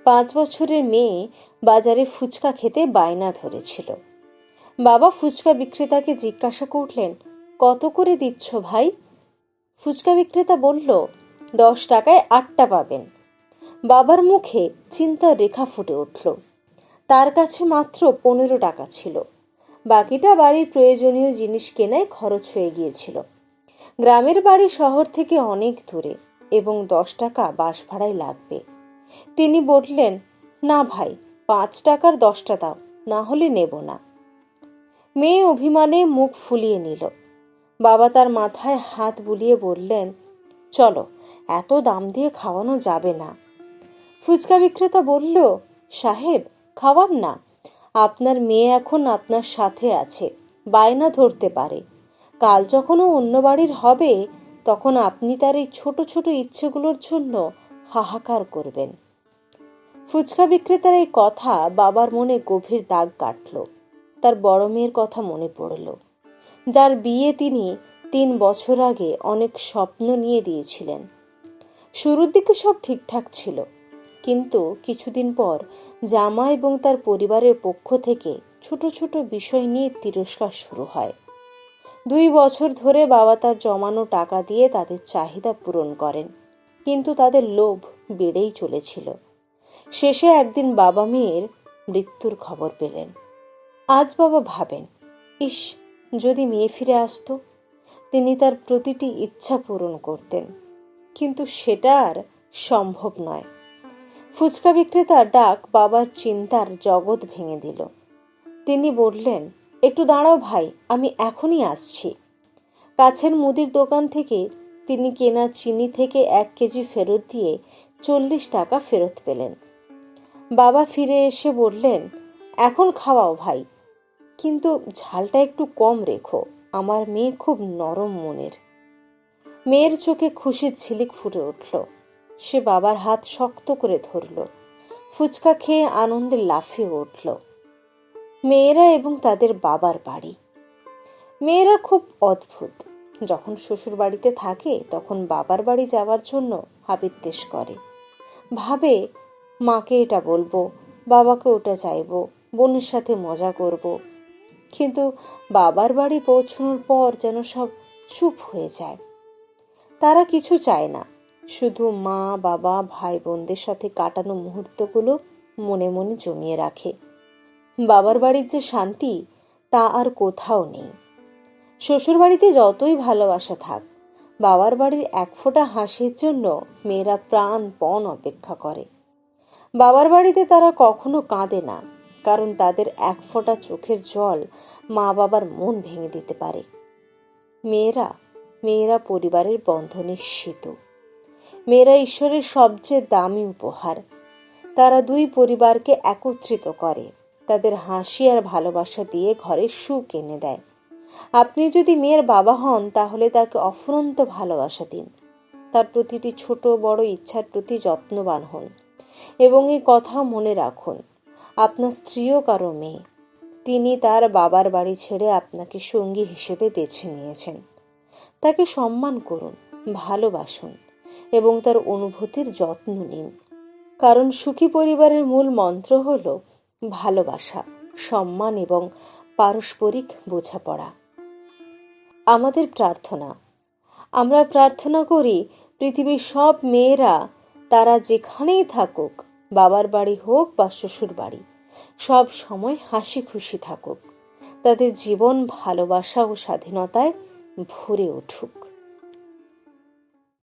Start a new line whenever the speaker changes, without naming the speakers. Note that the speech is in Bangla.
5 বছরের মেয়ে বাজারে ফুচকা খেতে বায়না ধরেছিল। বাবা ফুচকা বিক্রেতাকে জিজ্ঞাসা করলেন, কত করে দিচ্ছ ভাই? ফুচকা বিক্রেতা বলল, 10 টাকায় 8টা পাবেন। বাবার মুখে চিন্তার রেখা ফুটে উঠল। তার কাছে মাত্র 15 টাকা ছিল। বাকিটা বাড়ির প্রয়োজনীয় জিনিস কেনায় খরচ হয়ে গিয়েছিল। গ্রামের বাড়ি শহর থেকে অনেক দূরে এবং 10 টাকা বাস ভাড়ায় লাগবে। তিনি বললেন, না ভাই, 5 টাকার 10টা দাও, না হলে নেব না। মেয়ে অভিমানে মুখ ফুলিয়ে নিল। বাবা তার মাথায় হাত বুলিয়ে বললেন, চলো, এত দাম দিয়ে খাওয়ানো যাবে না। ফুচকা বিক্রেতা বলল, সাহেব, খাওয়ান না। আপনার মেয়ে এখন আপনার সাথে আছে, বায়না ধরতে পারে। কাল যখন ও অন্য বাড়ির হবে, তখন আপনি তার এই ছোট ছোট ইচ্ছেগুলোর জন্য হাহাকার করবেন। ফুচকা বিক্রেতার এই কথা বাবার মনে গভীর দাগ কাটল। তার বড় মেয়ের কথা মনে পড়ল, যার বিয়ে তিনি 3 বছর আগে অনেক স্বপ্ন নিয়ে দিয়েছিলেন। শুরুর দিকে সব ঠিকঠাক ছিল, কিন্তু কিছুদিন পর জামা এবং তার পরিবারের পক্ষ থেকে ছোট ছোট বিষয় নিয়ে তিরস্কার শুরু হয়। 2 বছর ধরে বাবা তার জমানো টাকা দিয়ে তাদের চাহিদা পূরণ করেন, কিন্তু তাদের লোভ বেড়েই চলেছিল। শেষে একদিন বাবা মেয়ের মৃত্যুর খবর পেলেন। আজ বাবা ভাবেন, ইস, যদি মেয়ে ফিরে আসতো। তিনি তার প্রতিটি ইচ্ছা পূরণ করতেন, কিন্তু সেটা আর সম্ভব নয়। ফুচকা বিক্রেতার ডাক বাবার চিন্তার জগৎ ভেঙে দিল। তিনি বললেন, একটু দাঁড়াও ভাই, আমি এখনই আসছি। কাছের মুদির দোকান থেকে তিনি কেনা চিনি থেকে 1 কেজি ফেরত দিয়ে 40 টাকা ফেরত পেলেন। বাবা ফিরে এসে বললেন, এখন খাওয়াও ভাই, কিন্তু ঝালটা একটু কম রেখো, আমার মেয়ে খুব নরম মনের। মেয়ের চোখে খুশির ঝিলিক ফুটে উঠল। সে বাবার হাত শক্ত করে ধরল। ফুচকা খেয়ে আনন্দে লাফিয়ে উঠল। মেয়েরা এবং তাদের বাবার বাড়ি। মেয়েরা খুব অদ্ভুত। যখন শ্বশুর বাড়িতে থাকে তখন বাবার বাড়ি যাওয়ার জন্য হাবিত্যেশ করে। ভাবে, মাকে এটা বলবো, বাবাকে ওটা চাইবো, বোনের সাথে মজা করব। কিন্তু বাবার বাড়ি পৌঁছানোর পর যেন সব চুপ হয়ে যায়। তারা কিছু চায় না, শুধু মা, বাবা, ভাই বোনদের সাথে কাটানো মুহূর্তগুলো মনে মনে জমিয়ে রাখে। বাবার বাড়ির যে শান্তি, তা আর কোথাও নেই। শ্বশুর বাড়িতে যতই ভালোবাসা থাক, বাবার বাড়ির 1 ফোঁটা হাসির জন্য মেয়েরা প্রাণপণ অপেক্ষা করে। বাবার বাড়িতে তারা কখনো কাঁদে না, কারণ তাদের 1 ফোঁটা চোখের জল মা বাবার মন ভেঙে দিতে পারে। মেয়েরা মেয়েরা পরিবারের বন্ধনের সেতু। মেয়েরা ঈশ্বরের সবচেয়ে দামি উপহার। তারা 2 পরিবারকে একত্রিত করে, তাদের হাসি আর ভালোবাসা দিয়ে ঘরে সুখ এনে দেয়। আপনি যদি মেয়ের বাবা হন, তাহলে তাকে অফুরন্ত ভালোবাসা দিন। তার প্রতিটি ছোট বড় ইচ্ছার প্রতি যত্নবান হন এবং এই কথা মনে রাখুন, আপনার স্ত্রীও কারো মেয়ে। তিনি তার বাবার বাড়ি ছেড়ে আপনাকে সঙ্গী হিসেবে বেছে নিয়েছেন। তাকে সম্মান করুন, ভালোবাসুন এবং তার অনুভূতির যত্ন নিন। কারণ সুখী পরিবারের মূল মন্ত্র হল ভালোবাসা, সম্মান এবং পারস্পরিক বোঝাপড়া। আমাদের প্রার্থনা, আমরা প্রার্থনা করি পৃথিবীর সব মেয়েরা, তারা যেখানেই থাকুক, বাবার বাড়ি হোক বা শ্বশুর বাড়ি, সব সময় হাসি খুশি থাকুক। তাদের জীবন ভালোবাসা ও স্বাধীনতায় ভরে উঠুক।